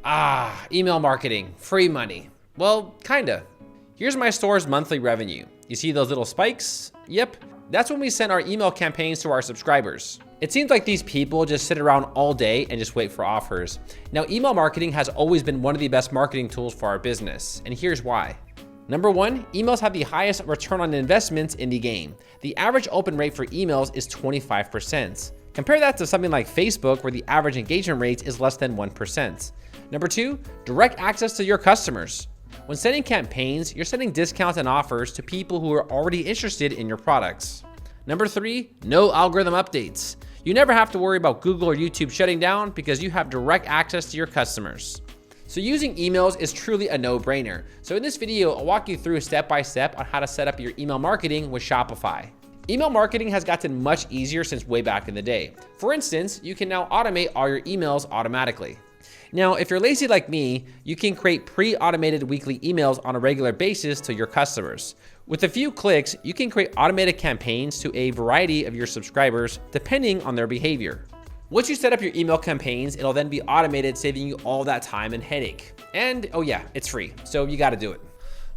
Email marketing, free money. Well, kinda. Here's my store's monthly revenue. You see those little spikes? Yep, that's when we send our email campaigns to our subscribers. It seems like these people just sit around all day and just wait for offers. Now, email marketing has always been one of the best marketing tools for our business, and here's why. Number one, emails have the highest return on investments in the game. The average open rate for emails is 25%. Compare that to something like Facebook, where the average engagement rate is less than 1%. Number two, direct access to your customers. When sending campaigns, you're sending discounts and offers to people who are already interested in your products. Number three, no algorithm updates. You never have to worry about Google or YouTube shutting down because you have direct access to your customers. So using emails is truly a no-brainer. So in this video, I'll walk you through step-by-step on how to set up your email marketing with Shopify. Email marketing has gotten much easier since way back in the day. For instance, you can now automate all your emails automatically. Now, if you're lazy like me, you can create pre-automated weekly emails on a regular basis to your customers. With a few clicks, you can create automated campaigns to a variety of your subscribers depending on their behavior. Once you set up your email campaigns, it'll then be automated, saving you all that time and headache. And oh yeah, it's free, so you gotta do it.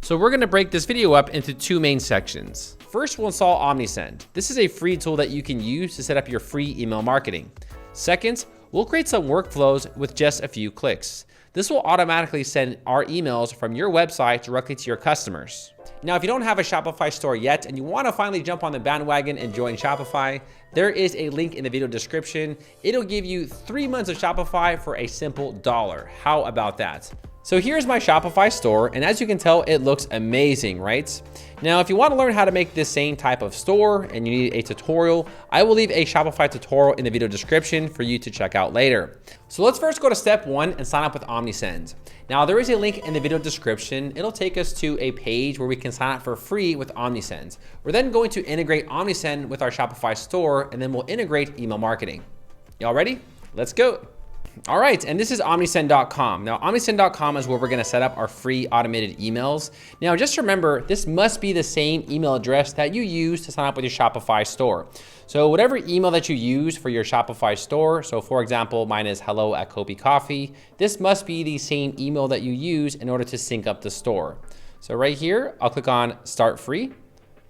So we're gonna break this video up into two main sections. First, we'll install Omnisend. This is a free tool that you can use to set up your free email marketing. Second, we'll create some workflows with just a few clicks. This will automatically send our emails from your website directly to your customers. Now, if you don't have a Shopify store yet and you wanna finally jump on the bandwagon and join Shopify, there is a link in the video description. It'll give you 3 months of Shopify for a simple $1. How about that? So here's my Shopify store, and as you can tell, it looks amazing, right? Now, if you want to learn how to make this same type of store and you need a tutorial, I will leave a Shopify tutorial in the video description for you to check out later. So let's first go to step one and sign up with Omnisend. Now, there is a link in the video description. It'll take us to a page where we can sign up for free with Omnisend. We're then going to integrate Omnisend with our Shopify store, and then we'll integrate email marketing. Y'all ready? Let's go. All right, and this is omnisend.com. Now, omnisend.com is where we're gonna set up our free automated emails. Now, just remember, this must be the same email address that you use to sign up with your Shopify store. So whatever email that you use for your Shopify store, so for example, mine is hello@Kopi this must be the same email that you use in order to sync up the store. So right here, I'll click on Start Free.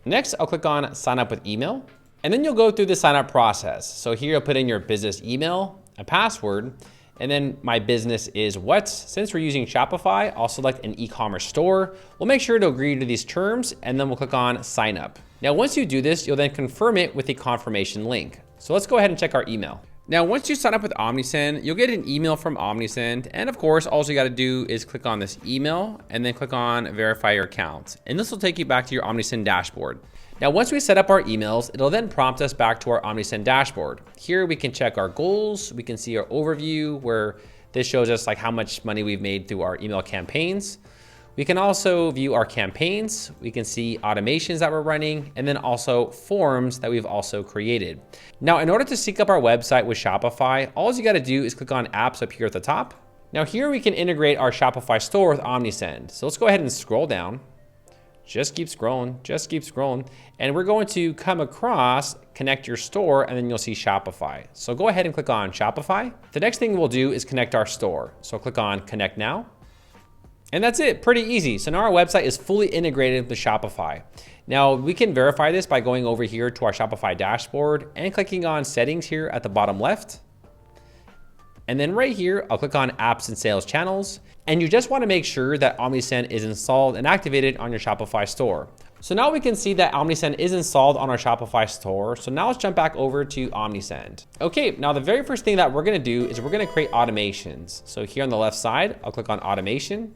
Next, I'll click on Sign Up with Email, and then you'll go through the sign up process. So here, you'll put in your business email, a password, and then my business is what? Since we're using Shopify, I'll select an e-commerce store. We'll make sure to agree to these terms, and then we'll click on Sign Up. Now, once you do this, you'll then confirm it with a confirmation link. So let's go ahead and check our email. Now, once you sign up with Omnisend, you'll get an email from Omnisend. And of course, all you gotta do is click on this email and then click on Verify Your Account. And this will take you back to your Omnisend dashboard. Now, once we set up our emails, it'll then prompt us back to our Omnisend dashboard. Here we can check our goals. We can see our overview, where this shows us like how much money we've made through our email campaigns. We can also view our campaigns. We can see automations that we're running, and then also forms that we've also created. Now, in order to sync up our website with Shopify, all you gotta do is click on apps up here at the top. Now here we can integrate our Shopify store with Omnisend. So let's go ahead and scroll down. Just keep scrolling, and we're going to come across connect your store, and then you'll see Shopify. So go ahead and click on Shopify. The next thing we'll do is connect our store. So click on Connect Now. And that's it, pretty easy. So now our website is fully integrated with Shopify. Now we can verify this by going over here to our Shopify dashboard and clicking on Settings here at the bottom left. And then right here, I'll click on Apps and Sales Channels. And you just want to make sure that Omnisend is installed and activated on your Shopify store. So now we can see that Omnisend is installed on our Shopify store. So now let's jump back over to Omnisend. Okay, now the very first thing that we're gonna do is we're gonna create automations. So here on the left side, I'll click on Automation.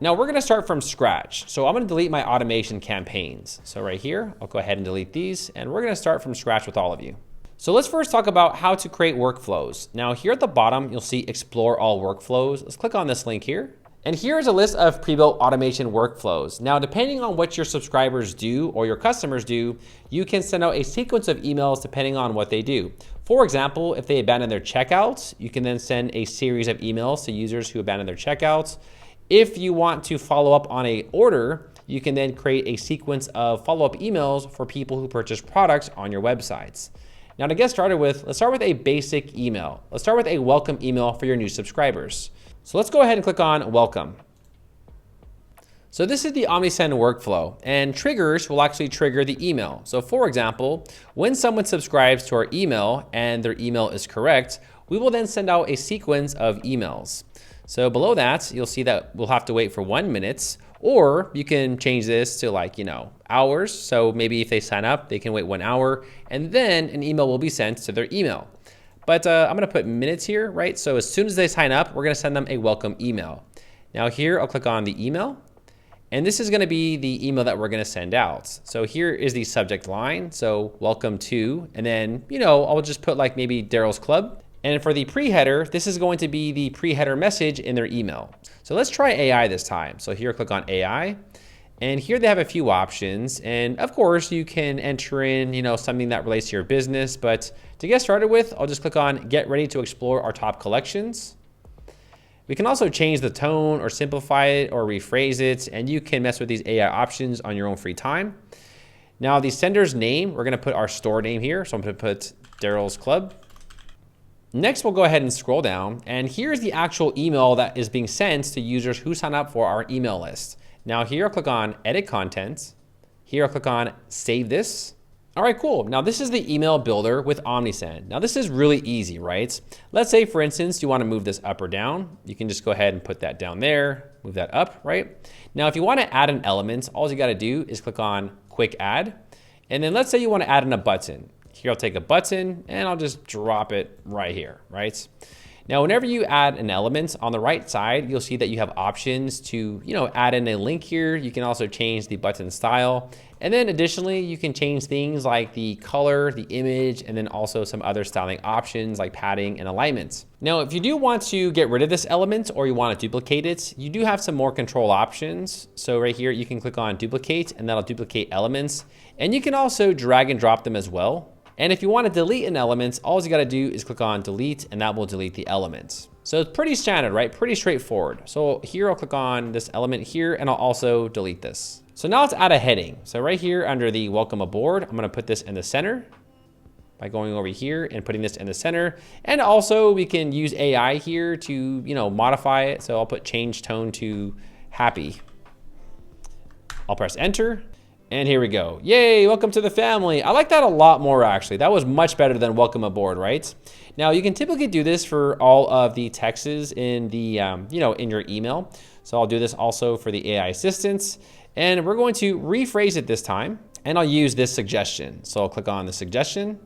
Now we're gonna start from scratch. So I'm gonna delete my automation campaigns. So right here, I'll go ahead and delete these, and we're gonna start from scratch with all of you. So let's first talk about how to create workflows. Now here at the bottom, you'll see Explore All Workflows. Let's click on this link here. And here's a list of pre-built automation workflows. Now, depending on what your subscribers do or your customers do, you can send out a sequence of emails depending on what they do. For example, if they abandon their checkouts, you can then send a series of emails to users who abandon their checkouts. If you want to follow up on an order, you can then create a sequence of follow-up emails for people who purchase products on your websites. Now to get started with, let's start with a basic email. Let's start with a welcome email for your new subscribers. So let's go ahead and click on welcome. So this is the Omnisend workflow, and triggers will actually trigger the email. So for example, when someone subscribes to our email and their email is correct, we will then send out a sequence of emails. So below that, you'll see that we'll have to wait for 1 minute, or you can change this to like, hours. So maybe if they sign up, they can wait 1 hour, and then an email will be sent to their email. But I'm gonna put minutes here, right? So as soon as they sign up, we're gonna send them a welcome email. Now here, I'll click on the email. And this is gonna be the email that we're gonna send out. So here is the subject line. So welcome to, and then, I'll just put like maybe Daryl's Club. And for the pre-header, this is going to be the pre-header message in their email. So let's try AI this time. So here, click on AI. And here they have a few options. And of course, you can enter in, something that relates to your business. But to get started with, I'll just click on Get Ready to Explore Our Top Collections. We can also change the tone or simplify it or rephrase it, and you can mess with these AI options on your own free time. Now the sender's name, we're gonna put our store name here. So I'm gonna put Daryl's Club. Next, we'll go ahead and scroll down, and here's the actual email that is being sent to users who sign up for our email list. Now here, I'll click on Edit Content. Here, I'll click on Save This. All right, cool. Now this is the email builder with Omnisend. Now this is really easy, right? Let's say, for instance, you want to move this up or down. You can just go ahead and put that down there, move that up, right? Now, if you want to add an element, all you got to do is click on Quick Add. And then let's say you want to add in a button. Here, I'll take a button and I'll just drop it right here, right? Now, whenever you add an element on the right side, you'll see that you have options to, add in a link here. You can also change the button style. And then additionally, you can change things like the color, the image, and then also some other styling options like padding and alignment. Now, if you do want to get rid of this element or you want to duplicate it, you do have some more control options. So right here, you can click on duplicate and that'll duplicate elements. And you can also drag and drop them as well. And if you want to delete an element, all you got to do is click on delete and that will delete the elements. So it's pretty standard, right? Pretty straightforward. So here I'll click on this element here and I'll also delete this. So now let's add a heading. So right here under the welcome aboard, I'm going to put this in the center by going over here and putting this in the center. And also we can use AI here to, modify it. So I'll put change tone to happy. I'll press enter. And here we go. Yay, welcome to the family. I like that a lot more actually. That was much better than welcome aboard, right? Now you can typically do this for all of the texts in the, in your email. So I'll do this also for the AI assistants. And we're going to rephrase it this time. And I'll use this suggestion. So I'll click on the suggestion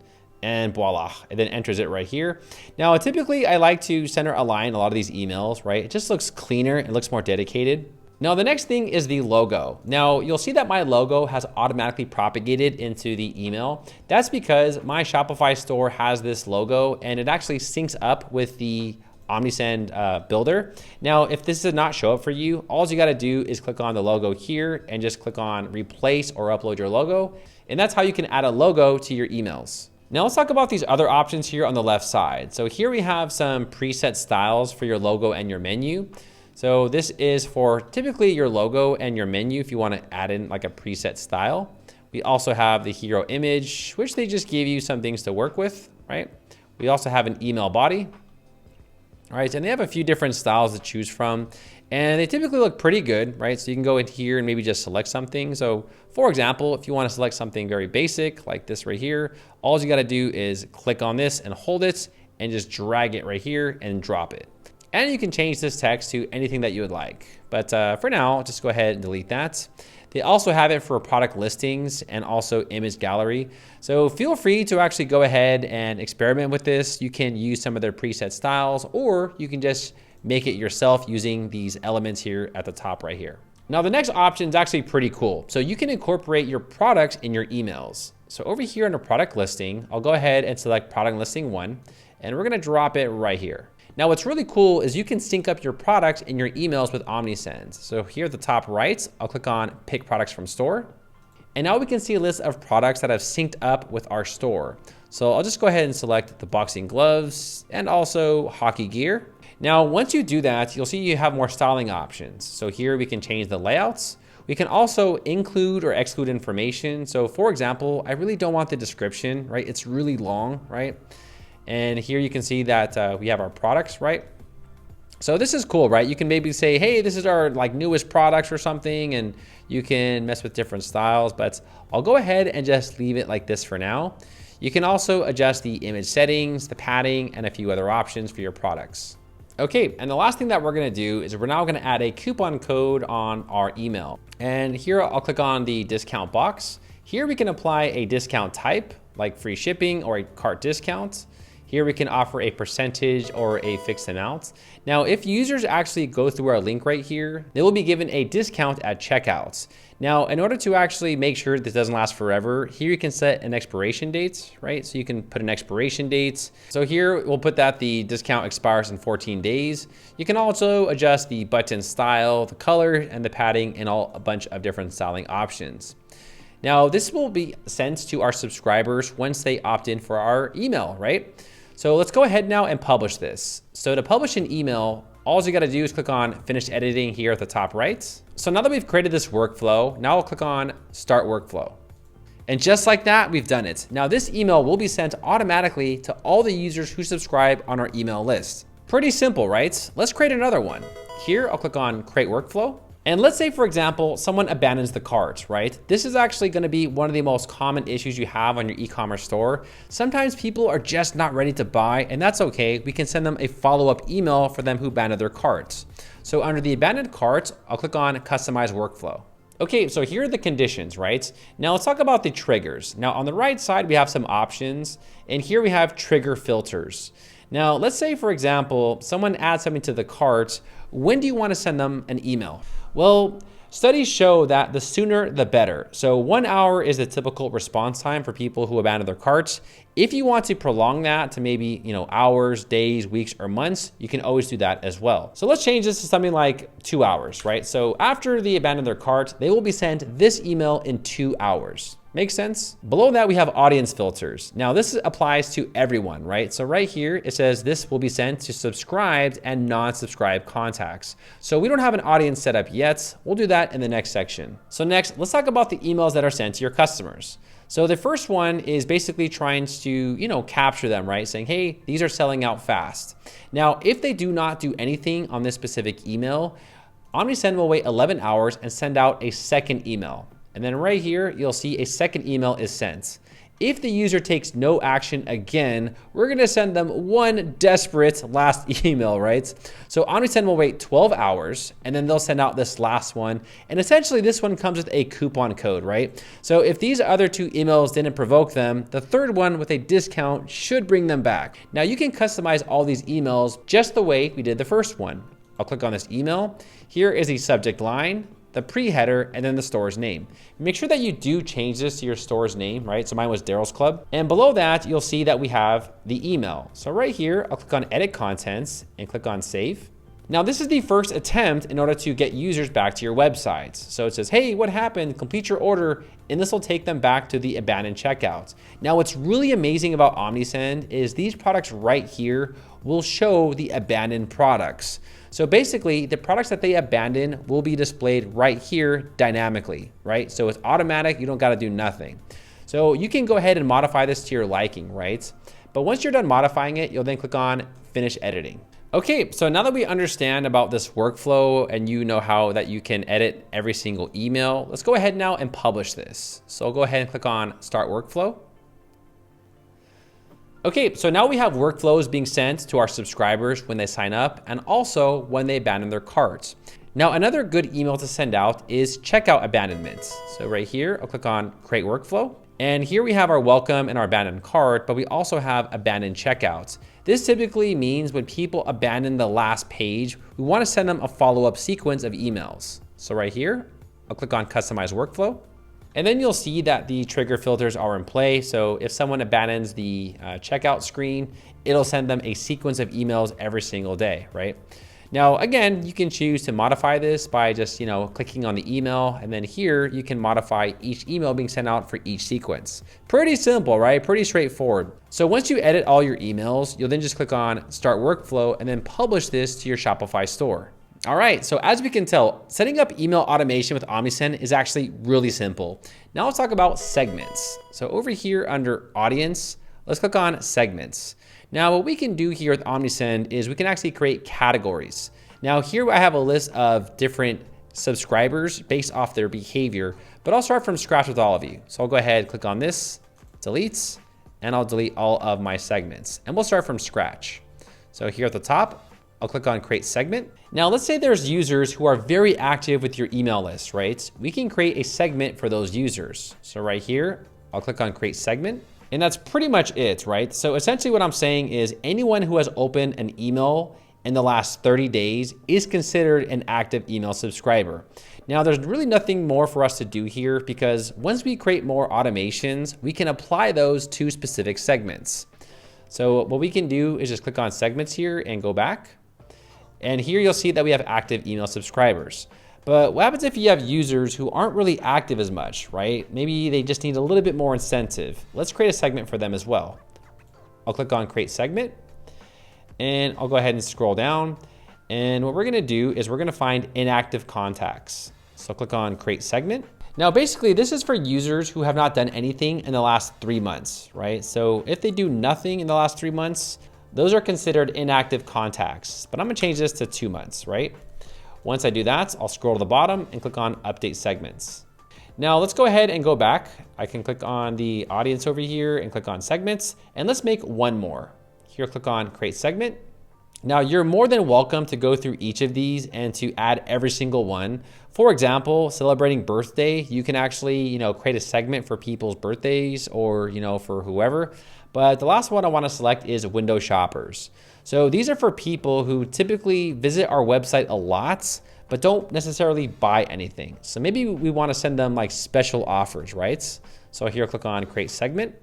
and voila, it then enters it right here. Now, typically I like to center align a lot of these emails, right? It just looks cleaner, it looks more dedicated. Now the next thing is the logo. Now you'll see that my logo has automatically propagated into the email. That's because my Shopify store has this logo and it actually syncs up with the Omnisend builder. Now, if this does not show up for you, all you gotta do is click on the logo here and just click on replace or upload your logo. And that's how you can add a logo to your emails. Now let's talk about these other options here on the left side. So here we have some preset styles for your logo and your menu. So this is for typically your logo and your menu if you want to add in like a preset style. We also have the hero image, which they just give you some things to work with, right? We also have an email body, all right? And they have a few different styles to choose from and they typically look pretty good, right? So you can go in here and maybe just select something. So for example, if you want to select something very basic like this right here, all you got to do is click on this and hold it and just drag it right here and drop it. And you can change this text to anything that you would like. But for now, I'll just go ahead and delete that. They also have it for product listings and also image gallery. So feel free to actually go ahead and experiment with this. You can use some of their preset styles, or you can just make it yourself using these elements here at the top right here. Now the next option is actually pretty cool. So you can incorporate your products in your emails. So over here under product listing, I'll go ahead and select product listing 1, and we're gonna drop it right here. Now what's really cool is you can sync up your products in your emails with Omnisend. So here at the top right, I'll click on pick products from store. And now we can see a list of products that have synced up with our store. So I'll just go ahead and select the boxing gloves and also hockey gear. Now, once you do that, you'll see you have more styling options. So here we can change the layouts. We can also include or exclude information. So for example, I really don't want the description, right? It's really long, right? And here you can see that we have our products, right? So this is cool, right? You can maybe say, hey, this is our like newest products or something, and you can mess with different styles, but I'll go ahead and just leave it like this for now. You can also adjust the image settings, the padding, and a few other options for your products. Okay, and the last thing that we're gonna do is we're now gonna add a coupon code on our email. And here I'll click on the discount box. Here we can apply a discount type, like free shipping or a cart discount. Here we can offer a percentage or a fixed amount. Now, if users actually go through our link right here, they will be given a discount at checkouts. Now, in order to actually make sure this doesn't last forever, here you can set an expiration date, right? So you can put an expiration date. So here we'll put that the discount expires in 14 days. You can also adjust the button style, the color, and the padding, and a bunch of different styling options. Now, this will be sent to our subscribers once they opt in for our email, right? So let's go ahead now and publish this. So to publish an email, all you gotta do is click on Finish Editing here at the top right. So now that we've created this workflow, now I'll click on Start Workflow. And just like that, we've done it. Now this email will be sent automatically to all the users who subscribe on our email list. Pretty simple, right? Let's create another one. Here, I'll click on Create Workflow. And let's say, for example, someone abandons the cart, right? This is actually gonna be one of the most common issues you have on your e-commerce store. Sometimes people are just not ready to buy, and that's okay. We can send them a follow-up email for them who abandoned their carts. So under the abandoned cart, I'll click on Customize Workflow. Okay, so here are the conditions, right? Now let's talk about the triggers. Now on the right side, we have some options, and here we have trigger filters. Now let's say, for example, someone adds something to the cart. When do you wanna send them an email? Well, studies show that the sooner the better. So 1 hour is the typical response time for people who abandon their carts. If you want to prolong that to maybe, hours, days, weeks, or months, you can always do that as well. So let's change this to something like 2 hours, right? So after they abandon their cart, they will be sent this email in 2 hours. Makes sense? Below that, we have audience filters. Now this applies to everyone, right? So right here, it says this will be sent to subscribed and non-subscribed contacts. So we don't have an audience set up yet. We'll do that in the next section. So next, let's talk about the emails that are sent to your customers. So the first one is basically trying to, capture them, right? Saying, hey, these are selling out fast. Now, if they do not do anything on this specific email, Omnisend will wait 11 hours and send out a second email. And then right here, you'll see a second email is sent. If the user takes no action again, we're gonna send them one desperate last email, right? So Omnisend will wait 12 hours and then they'll send out this last one. And essentially this one comes with a coupon code, right? So if these other two emails didn't provoke them, the third one with a discount should bring them back. Now you can customize all these emails just the way we did the first one. I'll click on this email. Here is the subject line, the pre-header, and then the store's name. Make sure that you do change this to your store's name, right? So mine was Daryl's Club. And below that, you'll see that we have the email. So right here, I'll click on Edit Contents and click on Save. Now this is the first attempt in order to get users back to your website. So it says, hey, what happened? Complete your order, and this will take them back to the abandoned checkout. Now what's really amazing about Omnisend is these products right here will show the abandoned products. So basically, the products that they abandon will be displayed right here dynamically, right? So it's automatic, you don't gotta do nothing. So you can go ahead and modify this to your liking, right? But once you're done modifying it, you'll then click on Finish Editing. Okay, so now that we understand about this workflow and you know how that you can edit every single email, let's go ahead now and publish this. So I'll go ahead and click on Start Workflow. Okay, so now we have workflows being sent to our subscribers when they sign up and also when they abandon their carts. Now, another good email to send out is checkout abandonments. So right here, I'll click on Create Workflow. And here we have our welcome and our abandoned cart, but we also have abandoned checkouts. This typically means when people abandon the last page, we want to send them a follow-up sequence of emails. So right here, I'll click on Customize Workflow. And then you'll see that the trigger filters are in play. So if someone abandons the checkout screen, it'll send them a sequence of emails every single day, right? Now, again, you can choose to modify this by just, clicking on the email. And then here you can modify each email being sent out for each sequence. Pretty simple, right? Pretty straightforward. So once you edit all your emails, you'll then just click on Start Workflow and then publish this to your Shopify store. All right, so as we can tell, setting up email automation with Omnisend is actually really simple. Now let's talk about segments. So over here under Audience, let's click on Segments. Now, what we can do here with Omnisend is we can actually create categories. Now here I have a list of different subscribers based off their behavior, but I'll start from scratch with all of you. So I'll go ahead, click on this, delete, and I'll delete all of my segments. And we'll start from scratch. So here at the top, I'll click on create segment. Now let's say there's users who are very active with your email list, right? We can create a segment for those users. So right here, I'll click on create segment. And that's pretty much it, right? So essentially what I'm saying is anyone who has opened an email in the last 30 days is considered an active email subscriber. Now there's really nothing more for us to do here because once we create more automations, we can apply those to specific segments. So what we can do is just click on segments here and go back. And here you'll see that we have active email subscribers. But what happens if you have users who aren't really active as much, right? Maybe they just need a little bit more incentive. Let's create a segment for them as well. I'll click on create segment and I'll go ahead and scroll down. And what we're gonna do is we're gonna find inactive contacts. So click on create segment. Now, basically this is for users who have not done anything in the last 3 months, right? So if they do nothing in the last 3 months, those are considered inactive contacts, but I'm gonna change this to 2 months, right? Once I do that, I'll scroll to the bottom and click on update segments. Now let's go ahead and go back. I can click on the audience over here and click on segments, and let's make one more. Here, click on create segment. Now you're more than welcome to go through each of these and to add every single one. For example, celebrating birthday, you can actually, create a segment for people's birthdays or, for whoever. But the last one I want to select is window shoppers. So these are for people who typically visit our website a lot, but don't necessarily buy anything. So maybe we want to send them like special offers, right? So here, click on create segment.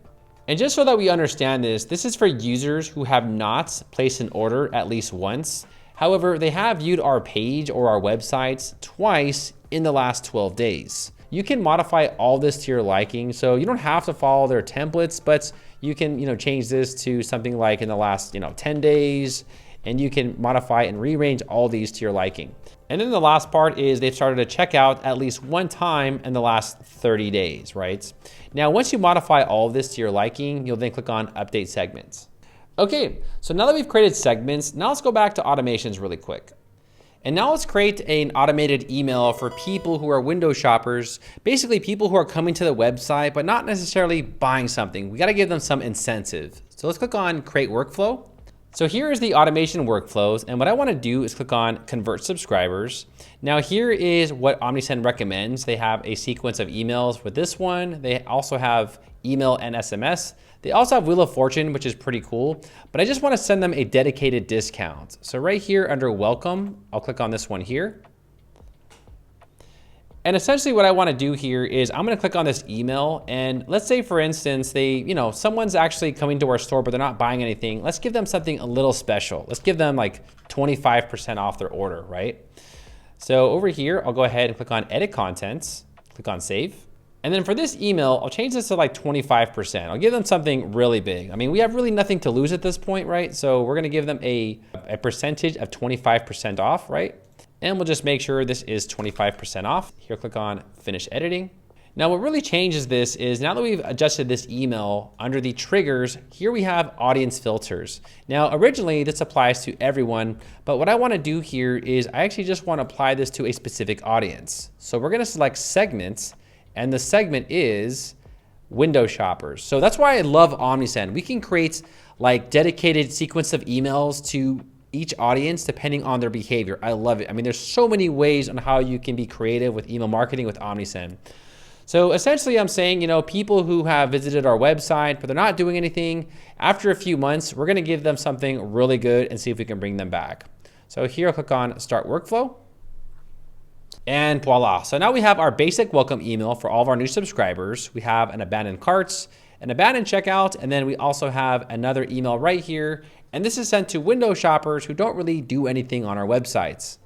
And just so that we understand this is for users who have not placed an order at least once. However, they have viewed our page or our websites twice in the last 12 days. You can modify all this to your liking. So you don't have to follow their templates, but you can, change this to something like in the last, 10 days, and you can modify and rearrange all these to your liking. And then the last part is they've started to check out at least one time in the last 30 days, right? Now, once you modify all of this to your liking, you'll then click on update segments. Okay, so now that we've created segments, now let's go back to automations really quick. And now let's create an automated email for people who are window shoppers, basically people who are coming to the website, but not necessarily buying something. We gotta give them some incentive. So let's click on create workflow. So here is the automation workflows. And what I wanna do is click on convert subscribers. Now here is what Omnisend recommends. They have a sequence of emails with this one. They also have email and SMS. They also have Wheel of Fortune, which is pretty cool, but I just want to send them a dedicated discount. So right here under welcome, I'll click on this one here. And essentially what I want to do here is I'm going to click on this email, and let's say for instance, someone's actually coming to our store, but they're not buying anything. Let's give them something a little special. Let's give them like 25% off their order, right? So over here, I'll go ahead and click on edit contents, click on save. And then for this email, I'll change this to like 25%. I'll give them something really big. I mean, we have really nothing to lose at this point, right? So we're gonna give them a percentage of 25% off, right? And we'll just make sure this is 25% off. Here, click on finish editing. Now what really changes this is now that we've adjusted this email under the triggers, here we have audience filters. Now originally this applies to everyone, but what I wanna do here is I actually just wanna apply this to a specific audience. So we're gonna select segments, and the segment is window shoppers. So that's why I love Omnisend. We can create like dedicated sequence of emails to each audience depending on their behavior. I love it. I mean, there's so many ways on how you can be creative with email marketing with Omnisend. So essentially I'm saying, people who have visited our website, but they're not doing anything, after a few months, we're gonna give them something really good and see if we can bring them back. So here I'll click on start workflow. And voila. So now we have our basic welcome email for all of our new subscribers. We have an abandoned carts, an abandoned checkout, and then we also have another email right here. And this is sent to window shoppers who don't really do anything on our websites.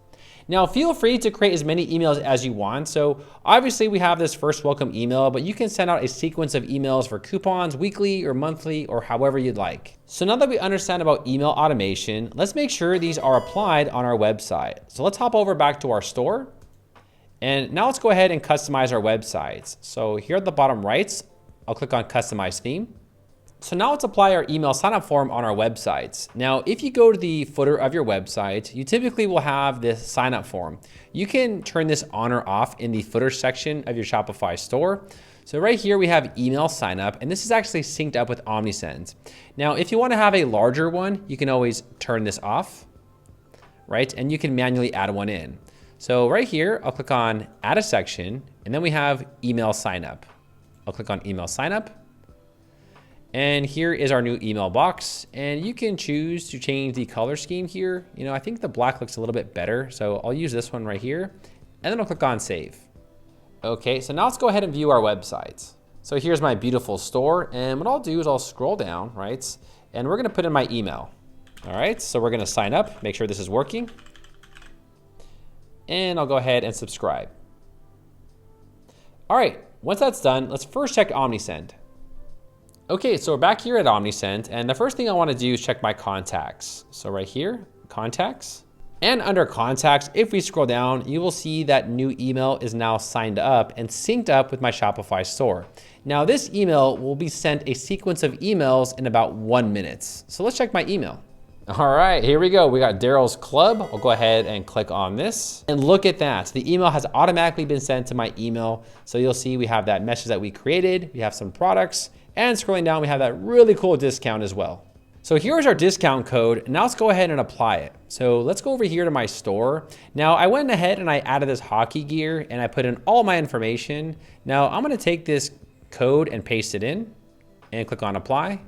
Now feel free to create as many emails as you want. So obviously we have this first welcome email, but you can send out a sequence of emails for coupons weekly or monthly or however you'd like. So now that we understand about email automation, let's make sure these are applied on our website. So let's hop over back to our store. And now let's go ahead and customize our websites. So here at the bottom right, I'll click on customize theme. So now let's apply our email sign up form on our websites. Now, if you go to the footer of your website, you typically will have this sign up form. You can turn this on or off in the footer section of your Shopify store. So right here we have email sign up, and this is actually synced up with Omnisend. Now, if you want to have a larger one, you can always turn this off, right? And you can manually add one in. So right here, I'll click on add a section, and then we have email sign up. I'll click on email sign up. And here is our new email box, and you can choose to change the color scheme here. You know, I think the black looks a little bit better, so I'll use this one right here, and then I'll click on save. Okay, so now let's go ahead and view our website. So here's my beautiful store, and what I'll do is I'll scroll down, right? And we're gonna put in my email. All right, so we're gonna sign up, make sure this is working. And I'll go ahead and subscribe. All right, once that's done, let's first check Omnisend. Okay, so we're back here at Omnisend, and the first thing I want to do is check my contacts. So right here, contacts. And under contacts, if we scroll down, you will see that new email is now signed up and synced up with my Shopify store. Now this email will be sent a sequence of emails in about 1 minute. So let's check my email. All right, here we go. We got Daryl's Club. I'll go ahead and click on this. And look at that. The email has automatically been sent to my email. So you'll see we have that message that we created. We have some products. And scrolling down, we have that really cool discount as well. So here's our discount code. Now let's go ahead and apply it. So let's go over here to my store. Now I went ahead and I added this hockey gear and I put in all my information. Now I'm gonna take this code and paste it in and click on apply.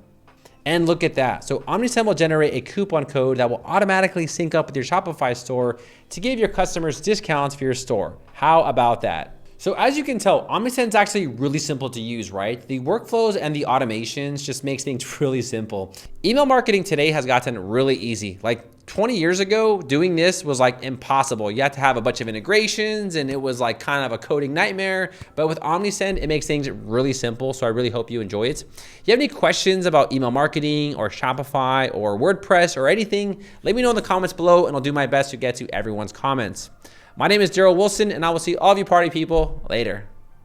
And look at that. So Omnisend will generate a coupon code that will automatically sync up with your Shopify store to give your customers discounts for your store. How about that? So as you can tell, Omnisend is actually really simple to use, right? The workflows and the automations just makes things really simple. Email marketing today has gotten really easy. Like 20 years ago, doing this was like impossible. You had to have a bunch of integrations and it was like kind of a coding nightmare. But with Omnisend, it makes things really simple. So I really hope you enjoy it. If you have any questions about email marketing or Shopify or WordPress or anything, let me know in the comments below and I'll do my best to get to everyone's comments. My name is Daryl Wilson, and I will see all of you party people later.